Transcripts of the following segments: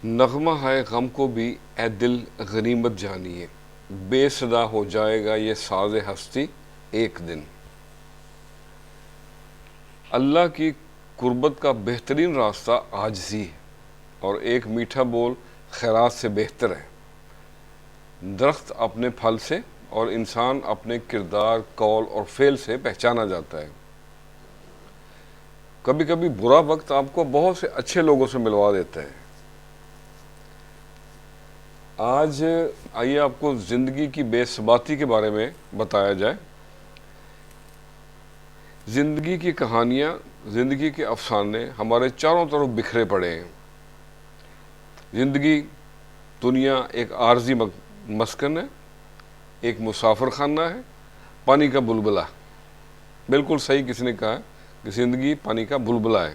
نغمہ ہے غم کو بھی اے دل غنیمت جانیے، بے صدا ہو جائے گا یہ ساز ہستی ایک دن۔ اللہ کی قربت کا بہترین راستہ عاجزی ہے، اور ایک میٹھا بول خیرات سے بہتر ہے۔ درخت اپنے پھل سے اور انسان اپنے کردار، قول اور فعل سے پہچانا جاتا ہے۔ کبھی کبھی برا وقت آپ کو بہت سے اچھے لوگوں سے ملوا دیتا ہے۔ آج آئیے آپ کو زندگی کی بے ثباتی کے بارے میں بتایا جائے۔ زندگی کی کہانیاں، زندگی کے افسانے ہمارے چاروں طرف بکھرے پڑے ہیں۔ زندگی دنیا ایک عارضی مسکن ہے، ایک مسافر خانہ ہے، پانی کا بلبلہ۔ بالکل صحیح کسی نے کہا کہ زندگی پانی کا بلبلہ ہے۔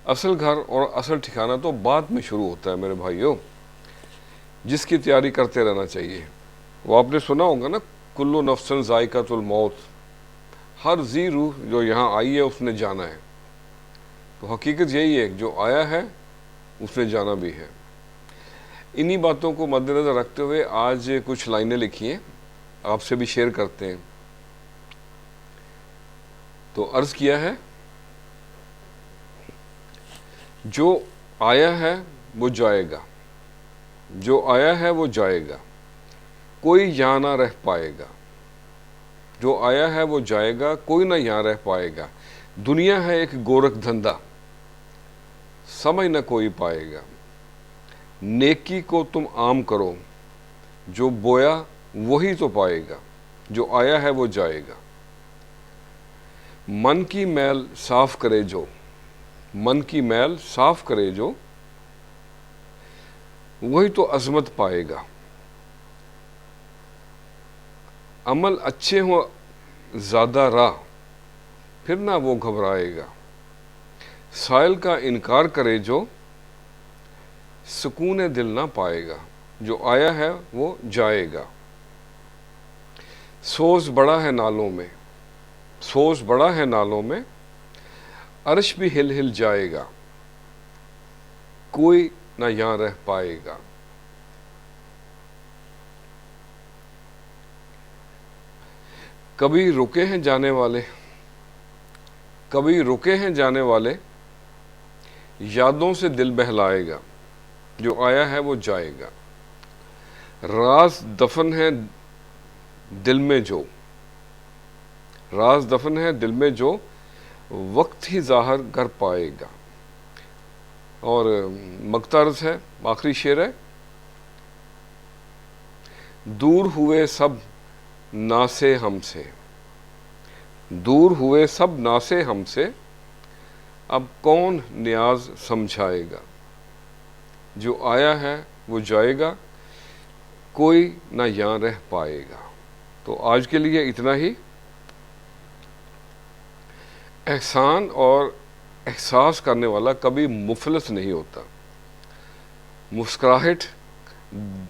اصل گھر اور اصل ٹھکانہ تو بعد میں شروع ہوتا ہے میرے بھائیوں، جس کی تیاری کرتے رہنا چاہیے۔ وہ آپ نے سنا ہوگا نا، کلو نفس ذائقۃ الموت، ہر ذی روح جو یہاں آئی ہے اس نے جانا ہے۔ تو حقیقت یہی ہے کہ جو آیا ہے اس نے جانا بھی ہے۔ انہی باتوں کو مد نظر رکھتے ہوئے آج کچھ لائنیں لکھی ہیں، آپ سے بھی شیئر کرتے ہیں۔ تو عرض کیا ہے، جو آیا ہے وہ جائے گا، جو آیا ہے وہ جائے گا، کوئی یہاں نہ رہ پائے گا۔ جو آیا ہے وہ جائے گا، کوئی نہ یہاں رہ پائے گا۔ دنیا ہے ایک گورکھ دھندا، سمجھ نہ کوئی پائے گا۔ نیکی کو تم عام کرو، جو بویا وہی تو پائے گا۔ جو آیا ہے وہ جائے گا۔ من کی میل صاف کرے جو، من کی میل صاف کرے جو، وہی تو عظمت پائے گا۔ عمل اچھے ہوں زیادہ راہ، پھر نہ وہ گھبرائے گا۔ سائل کا انکار کرے جو، سکون دل نہ پائے گا۔ جو آیا ہے وہ جائے گا۔ سوز بڑا ہے نالوں میں، سوز بڑا ہے نالوں میں، عرش بھی ہل ہل جائے گا، کوئی نہ یہاں رہ پائے گا۔ کبھی رکے ہیں جانے والے، کبھی رکے ہیں جانے والے، یادوں سے دل بہلائے گا۔ جو آیا ہے وہ جائے گا۔ راز دفن ہے دل میں جو، راز دفن ہے دل میں جو، وقت ہی ظاہر کر پائے گا۔ اور مقترض ہے، آخری شعر ہے، دور ہوئے سب ناسے ہم سے، دور ہوئے سب ناسے ہم سے، اب کون نیاز سمجھائے گا۔ جو آیا ہے وہ جائے گا، کوئی نہ یہاں رہ پائے گا۔ تو آج کے لیے اتنا ہی۔ احسان اور احساس کرنے والا کبھی مفلس نہیں ہوتا۔ مسکراہٹ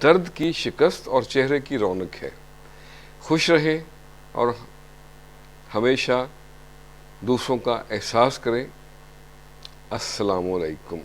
درد کی شکست اور چہرے کی رونق ہے۔ خوش رہیں اور ہمیشہ دوسروں کا احساس کریں۔ السلام علیکم۔